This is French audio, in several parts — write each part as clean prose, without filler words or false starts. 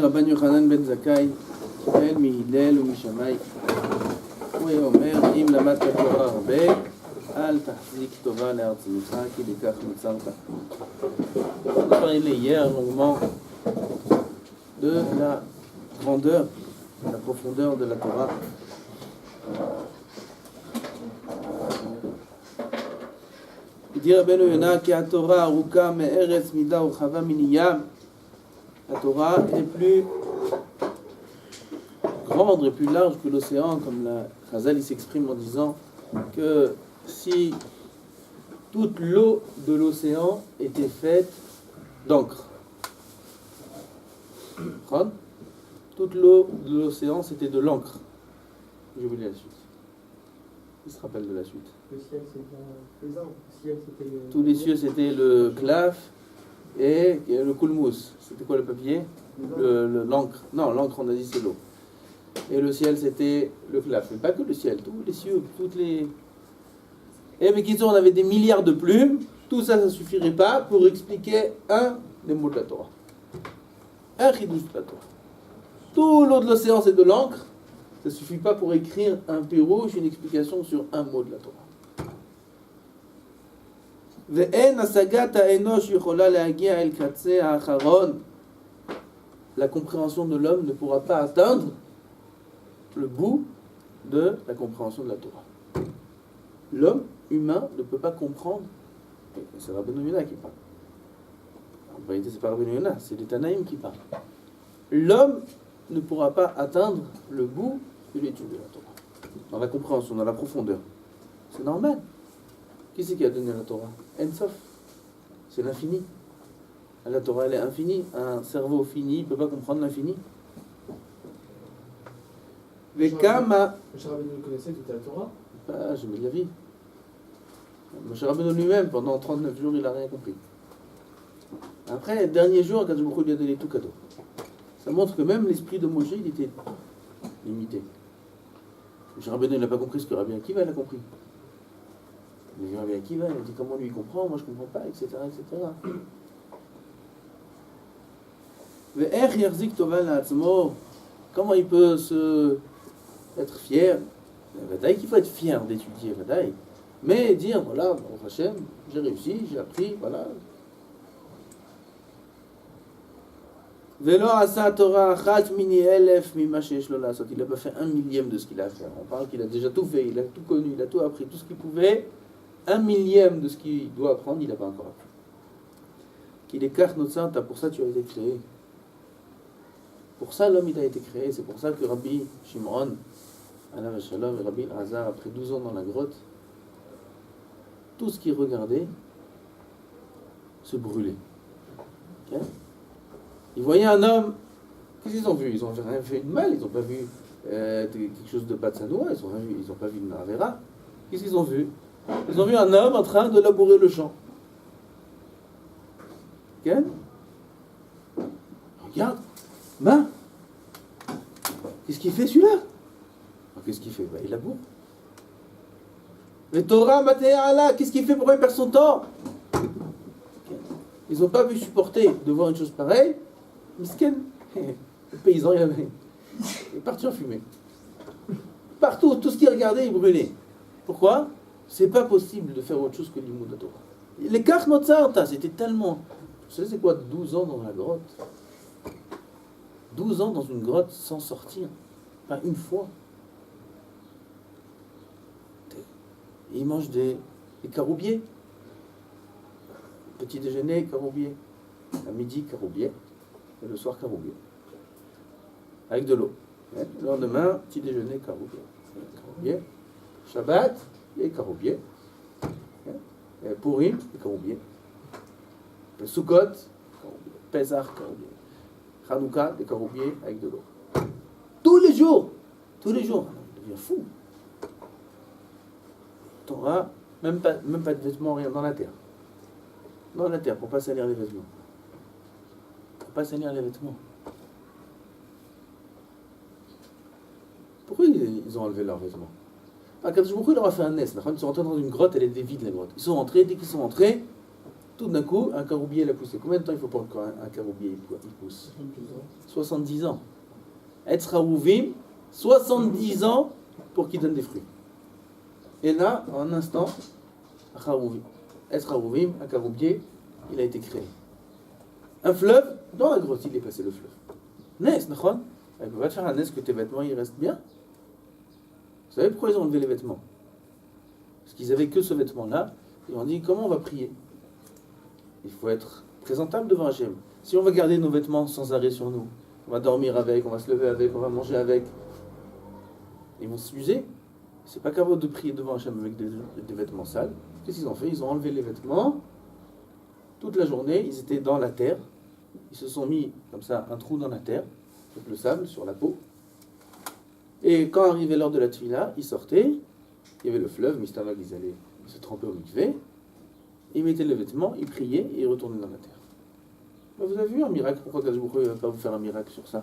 רבן יוחנן בן זכאי, שואל מהלל ומשמאי. הוא אומר, אם למדת תורה הרבה, אל תחזיק טובה לעצמך, כי לכך נוצרת. On a parlé hier longuement de la grandeur, de la profondeur de la Torah. Il dit Rabbeinu Yonah que la Torah aruka me'eretz mida urchava miniyam. La Torah est plus grande et plus large que l'océan, comme la Chazal s'exprime en disant que si toute l'eau de l'océan était faite d'encre, toute l'eau de l'océan c'était de l'encre. J'ai oublié la suite. Qui se rappelle de la suite? Le ciel c'était le ciel c'était le... Tous les cieux c'était le claf et le koulmous. C'était quoi le papier? L'encre. Non, l'encre on a dit c'est l'eau. Et le ciel c'était le claf. Mais pas que le ciel, tous les cieux, toutes les... Et mais qui sont, on avait des milliards de plumes. Tout ça, ça ne suffirait pas pour expliquer un des mots de la Torah. Un chidouche de la Torah. Tout l'eau de l'océan c'est de l'encre. Ça ne suffit pas pour écrire un pirouche, une explication sur un mot de la Torah. La compréhension de l'homme ne pourra pas atteindre le bout de la compréhension de la Torah. L'homme humain ne peut pas comprendre. C'est Rabbeinu Yonah qui parle. En réalité, c'est pas Rabbeinu Yonah, c'est les Tanaïm qui parlent. L'homme ne pourra pas atteindre le bout de l'étude de la Torah, dans la compréhension, dans la profondeur. C'est normal. Qui c'est qui a donné la Torah? En Sof. C'est l'infini. La Torah, elle est infinie. Un cerveau fini ne peut pas comprendre l'infini. Vekama. Moshe Rabbeinu connaissait toute la Torah? Pas jamais de la vie. Moshe Rabbeinu lui-même, pendant 39 jours, il n'a rien compris. Après, le dernier jour, quand Baruch Hu lui a donné tout cadeau. Ça montre que même l'esprit de Moshe, il était limité. Moshe Rabbeinu n'a pas compris ce que Rabbi Akiva a compris. Mais Rabbi Akiva, il a dit comment lui il comprend, moi je ne comprends pas, etc. etc. Comment il peut être fier? Vadaï qu'il faut être fier d'étudier, Vadaï. Mais dire, voilà, Baruch Hashem, j'ai réussi, j'ai appris, voilà. Il n'a pas fait 1 millième de ce qu'il a à faire. On parle qu'il a déjà tout fait, il a tout connu, il a tout appris, tout ce qu'il pouvait. 1 millième de ce qu'il doit apprendre, il n'a pas encore appris. Qu'il écarte notre saint, pour ça tu as été créé. Pour ça l'homme il a été créé. C'est pour ça que Rabbi Shimon, Alav Shalom, et Rabbi Hazar, après 12 ans dans la grotte, tout ce qu'ils regardaient se brûlait. Okay? Ils voyaient un homme, qu'est-ce qu'ils ont vu? Ils n'ont rien fait de mal, ils n'ont pas vu quelque chose de Patsanoua, ils n'ont pas vu une Avera. Qu'est-ce qu'ils ont vu? Ils ont vu un homme en train de labourer le champ. Okay? Regarde, ben, qu'est-ce qu'il fait celui-là? Qu'est-ce qu'il fait? Ben, il laboure. Mais Torah Matéala, qu'est-ce qu'il fait? Pourquoi il perd son temps? Ils n'ont pas pu supporter de voir une chose pareille. Misken, le paysan, il est parti en fumée. Partout, tout ce qu'il regardait, il brûlait. Pourquoi? C'est pas possible de faire autre chose que l'imoud de Torah. Les Karnotzarta, c'était tellement... Vous savez c'est quoi 12 ans dans la grotte? 12 ans dans une grotte sans sortir. Pas une fois. Et ils mangent des caroubiers. Petit déjeuner, caroubier. À midi, caroubier. Et le soir, caroubier. Avec de l'eau. Le lendemain, petit déjeuner, caroubier. Caroubier. Shabbat, et caroubier. Purim, et caroubier. Sukkot, caroubier. Pesach, caroubier. Hanouka, des caroubiers avec de l'eau. Tous les jours. Tous les jours. On devient fou. Torah, même pas de vêtements, rien dans la terre. Dans la terre, pour pas salir les vêtements. Pour pas salir les vêtements. Pourquoi ils ont enlevé leurs vêtements? Quand Baruch Hu leur a fait un nest, ils sont rentrés dans une grotte, elle était vide la grotte. Ils sont rentrés, dès qu'ils sont rentrés, Tout d'un coup, un caroubier il a poussé. Combien de temps il faut pour qu'un caroubier il pousse? 70 ans. Être Harouvim, 70 ans pour qu'il donne des fruits. Et là, en un instant, être Harouvim, un caroubier, il a été créé. Un fleuve, dans la grotte, il est passé le fleuve. Nes, Nachon, elle peut pas te faire un Nes que tes vêtements ils restent bien. Vous savez pourquoi ils ont enlevé les vêtements? Parce qu'ils avaient que ce vêtement-là, et on dit comment on va prier? Il faut être présentable devant Hachem. Si on va garder nos vêtements sans arrêt sur nous, on va dormir avec, on va se lever avec, on va manger avec, ils vont s'user. C'est pas capable de prier devant Hachem avec des vêtements sales. Qu'est-ce qu'ils ont fait? Ils ont enlevé les vêtements. Toute la journée, ils étaient dans la terre. Ils se sont mis comme ça un trou dans la terre, avec le sable sur la peau. Et quand arrivait l'heure de la tefila, ils sortaient. Il y avait le fleuve, Mistama, ils allaient se tremper au mikvé. Ils mettaient les vêtements, ils priaient et ils retournaient dans la terre. Mais vous avez vu un miracle? Pourquoi Kadosh Baruch Hu ne va pas vous faire un miracle sur ça?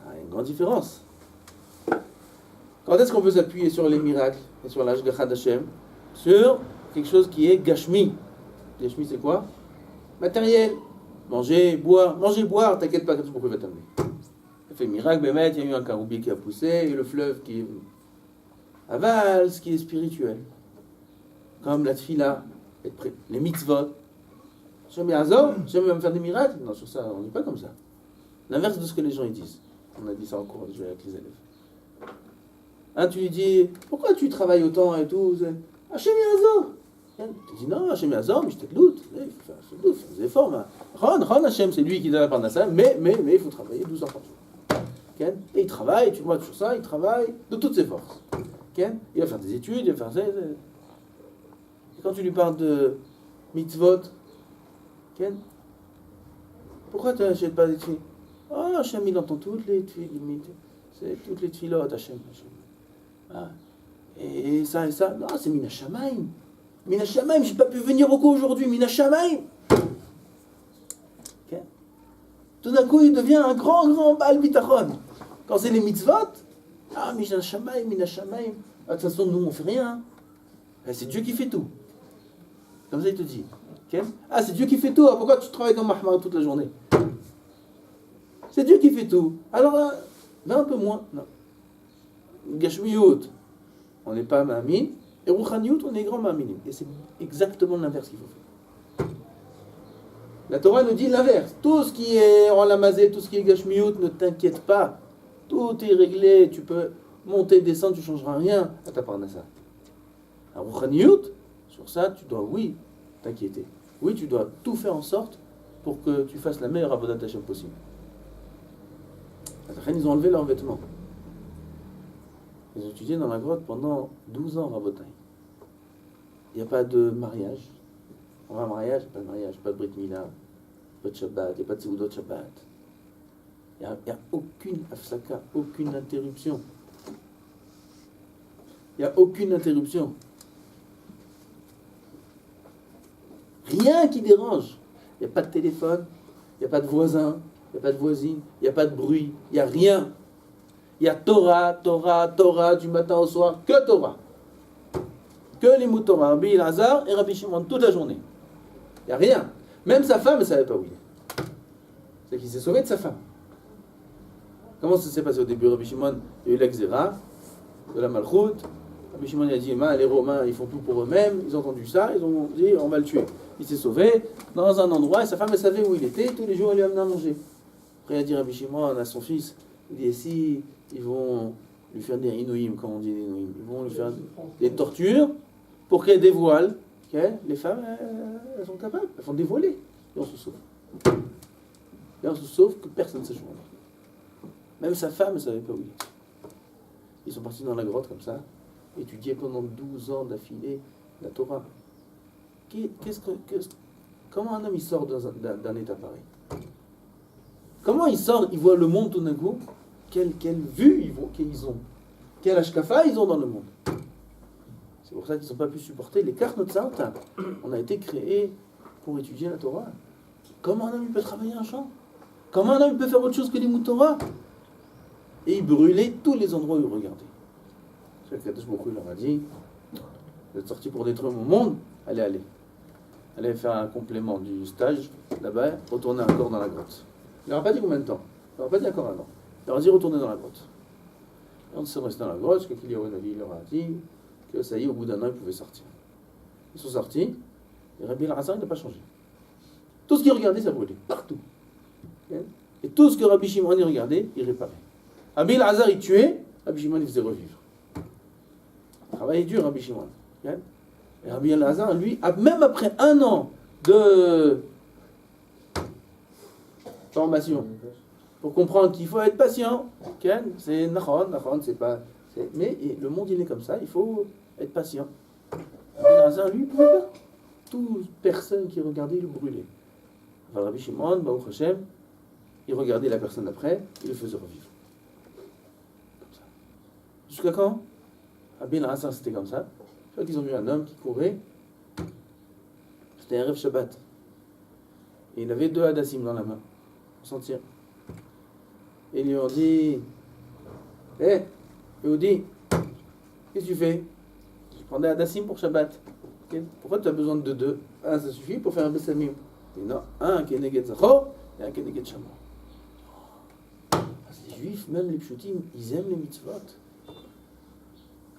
Il y a une grande différence. Quand est-ce qu'on peut s'appuyer sur les miracles et sur l'Ashgacha d'Hachem? Sur quelque chose qui est Gashmi. Gashmi, c'est quoi? Matériel. Manger, boire, t'inquiète pas, Kadosh Baruch Hu va t'amener. Il a fait miracle, Bémet, il y a eu un caroubier qui a poussé et le fleuve qui est aval, ce qui est spirituel. Comme la tfila, être prêt. Les mitzvot. Jamais Azor, jamais va me faire des miracles. Non, sur ça, on n'est pas comme ça. L'inverse de ce que les gens ils disent. On a dit ça en cours de jouer avec les élèves. Hein, tu lui dis, pourquoi tu travailles autant et tout? Hachem Azor. Tu dis non, Hachem Azor, mais je te doute. Il faut faire des efforts. Ron Hachem, c'est lui qui donne la parnassa, mais il faut travailler 12 heures par jour. Et il travaille, tu vois, sur ça, il travaille de toutes ses forces. Il va faire des études, il va faire ça. Et quand tu lui parles de mitzvot, pourquoi tu n'achètes pas des tefilles? Oh, Hachem, il entend toutes les tefilles, c'est toutes les tefillotes, Hachem. Ah. Et ça, non, c'est Mina Shamaim. Mina Shamaim, j'ai pas pu venir au cours aujourd'hui, Mina Shamaim. Tout d'un coup, il devient un grand Baal Bitachon. Quand c'est les mitzvot, ah, Mina Shamaim. De toute façon, nous, on fait rien. C'est Dieu qui fait tout. Comme ça, il te dit. Ah, c'est Dieu qui fait tout. Pourquoi tu travailles dans Mahmar toute la journée? C'est Dieu qui fait tout. Alors, va un peu moins. Non. Gashmiyut, on n'est pas Mamin. Et Rouchaniyut, on est grand Maminim. Et c'est exactement l'inverse qu'il faut faire. La Torah nous dit l'inverse. Tout ce qui est en lamazé, tout ce qui est Gashmiyut, ne t'inquiète pas. Tout est réglé. Tu peux monter, descendre, tu ne changeras rien à ta parnassa. À Rouchaniyut, sur ça, tu dois, oui, t'inquiéter. Oui, tu dois tout faire en sorte pour que tu fasses la meilleure avodat Hashem possible. Ils ont enlevé leurs vêtements. Ils ont étudié dans la grotte pendant 12 ans, Rabotai. Il n'y a pas de mariage. On va à un mariage, pas de mariage, pas de Brit Mila, pas de Shabbat, il n'y a pas de Seudot Shabbat. Il n'y a aucune afsaka, aucune interruption. Il n'y a aucune interruption. Rien qui dérange. Il n'y a pas de téléphone, il n'y a pas de voisin, il n'y a pas de voisine, il n'y a pas de bruit, il n'y a rien. Il y a Torah, du matin au soir, que Torah. Que les mots Torah, Rabbi Elazar et Rabbi Shimon toute la journée. Il n'y a rien. Même sa femme ne savait pas où il est. C'est qu'il s'est sauvé de sa femme. Comment ça s'est passé au début? Rabbi Shimon, il y a eu l'exéra de la Malchoute. Rabbi Shimon il a dit, les Romains, ils font tout pour eux-mêmes. Ils ont entendu ça, ils ont dit, on va le tuer. Il s'est sauvé dans un endroit et sa femme, elle savait où il était. Tous les jours, elle lui amenait à manger. Après, il a dit Rabbi Shimon à son fils, il dit, si ils vont lui faire des inouïm, comme on dit des inouïm, ils vont lui faire des tortures pour qu'elle dévoile. Les femmes, elles sont capables, elles font dévoiler. Et on se sauve. Et on se sauve que personne ne sait où. Même sa femme ne savait pas où il était. Ils sont partis dans la grotte comme ça, étudier pendant 12 ans d'affilée la Torah. Comment un homme il sort d'un état pareil? Comment il sort, il voit le monde tout d'un coup? Quelle vue qu'ils ont? Quel ashkafa ils ont dans le monde? C'est pour ça qu'ils n'ont pas pu supporter les cartes notre sainte. On a été créés pour étudier la Torah. Comment un homme peut travailler un champ? Comment un homme peut faire autre chose que les Torah? Et il brûlait tous les endroits où il regardait. C'est que Kadosh Baruch Hu leur a dit, vous êtes sortis pour détruire mon monde, allez. aller faire un complément du stage là-bas, retourner encore dans la grotte. Il n'aura pas dit combien de temps. Il n'aura pas dit encore un an. Il aura dit retourner dans la grotte. Et on s'est resté dans la grotte jusqu'à qu'il y ait il leur a dit que ça y est, au bout d'un an, ils pouvaient sortir. Ils sont sortis, et Rabbi Elazar, il n'a pas changé. Tout ce qu'il regardait, ça brûlait, partout. Et tout ce que Rabbi Shimon il regardait, il réparait. Rabbi Elazar, il tuait, Rabbi Shimon, il faisait revivre. Il travaillait dur, Rabbi Shimon. Et Rabbi Elazar, lui, même après un an de formation, pour comprendre qu'il faut être patient, c'est Nahon, c'est pas... Mais le monde, il est comme ça, il faut être patient. Rabbi Elazar, lui, il ne pouvait pas. Toute personne qui regardait, il le brûlait. Alors, Rabbi Shimon, Baruch Hashem, il regardait la personne après, il le faisait revivre. Comme ça. Jusqu'à quand? Rabbi Elazar, c'était comme ça. Je crois qu'ils ont vu un homme qui courait. C'était un rêve Shabbat. Et il avait 2 hadassim dans la main, pour sentir. Et ils lui ont dit: Hé, Yehudi, qu'est-ce que tu fais? Je prends des hadassim pour Shabbat. Pourquoi tu as besoin de 2? Un, ça suffit pour faire un bessamim. Et non, un qui est neged zachor et un qui est neged shamor. Les juifs, même les pshutim, ils aiment les mitzvot.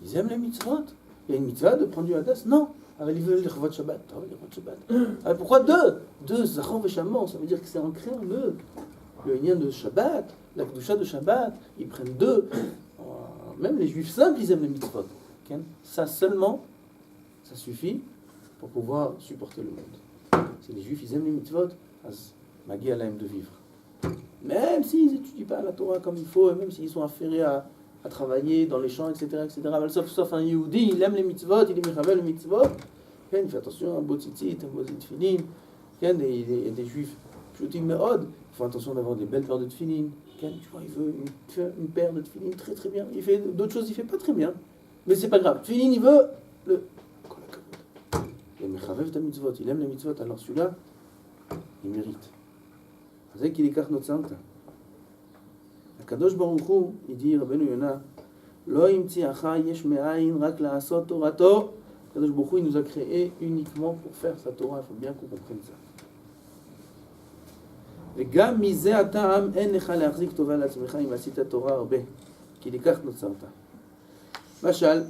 Ils aiment les mitzvot. Il y a une mitzvah de prendre du hadas? Non. Alors ils veulent les chevot Shabbat. Oh, les chevot Shabbat. Alors pourquoi 2? 2 zachor et shamor, ça veut dire que c'est ancré en eux. Le lien de Shabbat, la kedusha de Shabbat, ils prennent 2. Même les juifs simples, ils aiment les mitzvot. Ça seulement, ça suffit pour pouvoir supporter le monde. Si les juifs, ils aiment les mitzvot, Magi alaim de vivre. Même s'ils n'étudient pas la Torah comme il faut, et même s'ils sont affairés à travailler dans les champs, etc., sauf un Yehudi, il aime les mitzvot, il est mechavel les mitzvot, il fait attention, un beau tzitzit, un beau tefillin, il y a des juifs, pshutim me'od, il faut attention d'avoir des belles paires de tefillin, tu vois, il veut une paire de tefillin très très bien, il fait d'autres choses, il fait pas très bien, mais c'est pas grave, tefillin, il veut le... Il est mechavel ta mitzvot, il aime les mitzvot, alors celui-là, il mérite. C'est qu'il écarte notre sainte. Kadosh Baruch Hu, il dit, Rabbeinu Yonah, Lo imtziacha yesh me'ayin rak la'asot torato. Kadosh Baruch Hu, il nous a créé uniquement pour faire sa Torah. Il faut bien qu'on comprenne ça. וגם מזה הטעם אין לך להחזיק טובה לעצמך אם עשית תורה הרבה, כי לכך נוצרת. משל,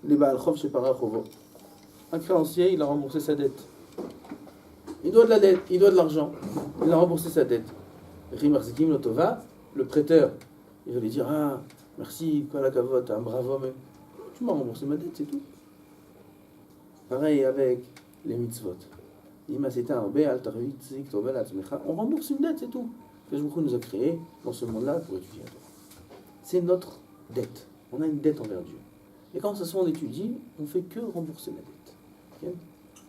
לבעל חוב שפרע חובו. Un créancier, il a remboursé sa dette. Il doit de la dette, il doit de l'argent. Il a remboursé sa dette. Le prêteur, il va lui dire: Ah, merci, kol hakavod, t'es un brave homme. Tu m'as remboursé ma dette, c'est tout. Pareil avec les mitzvot. On rembourse une dette, c'est tout. Que Jésus nous a créé dans ce monde-là pour étudier la Torah. C'est notre dette. On a une dette envers Dieu. Et quand ça on étudie, on ne fait que rembourser la dette. Okay?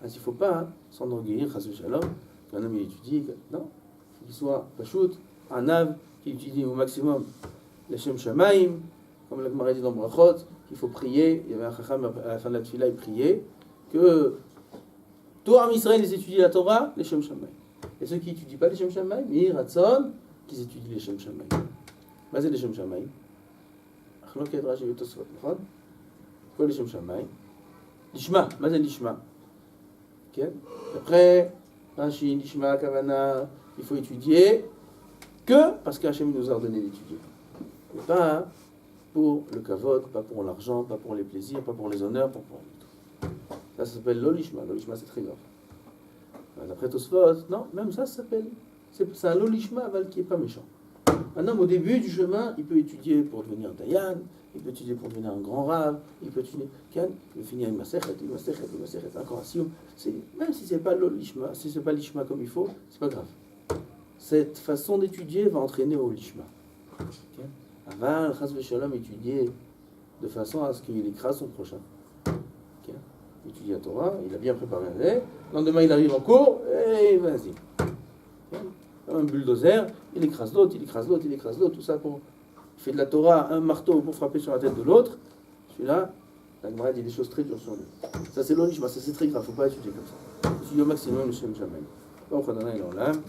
Il ne faut pas s'enorgueillir, qu'un homme il étudie. Non, il faut qu'il soit pachout, un ave qui étudie au maximum les Shem Shamaim, comme la Gemara dit dans Brachot, qu'il faut prier. Il y avait un chacham à la fin de la tefila, il priait que tout Am Israël ils étudient la Torah, les Shem Shamaim. Et ceux qui n'étudient pas les Shem Shamaim, ils ratson qu'ils étudient les Shem Shamaim. Mais c'est les Shem Shamaim. Achloket Rashi Tosfot, נכון? Quoi les Shem Shamaim? Lishma, מה זה Lishma? Okay. Après, Rashi, Lishma, Kavana, il faut étudier que parce qu'Hachem nous a ordonné d'étudier. Et pas pour le kavod, pas pour l'argent, pas pour les plaisirs, pas pour les honneurs, pas pour tout. Ça s'appelle l'olishma. L'olishma, c'est très grave. D'après Tosfot, non, même ça s'appelle. C'est un l'olishma qui n'est pas méchant. Un homme au début du chemin, il peut étudier pour devenir dayan, il peut étudier pour devenir un grand rave, il peut étudier, il peut finir une masechet, encore un sioum. Même si c'est pas l'olishma, si c'est pas l'ishma comme il faut, c'est pas grave. Cette façon d'étudier va entraîner au lishma. Okay? Aval, chas v'shalom, étudier de façon à ce qu'il écrase son prochain. Okay? Il étudie la Torah, il a bien préparé un lait, le lendemain il arrive en cours, et vas-y. Okay? Comme un bulldozer, il écrase l'autre, il écrase l'autre, il écrase l'autre, tout ça pour... Il fait de la Torah un marteau pour frapper sur la tête de l'autre. Celui-là, la Gemara dit des choses très dures sur lui. Ça c'est l'olishma, ça c'est très grave, il ne faut pas étudier comme ça. Étudier au maximum le Shem Shamaim. Baruch Adonai L'Olam.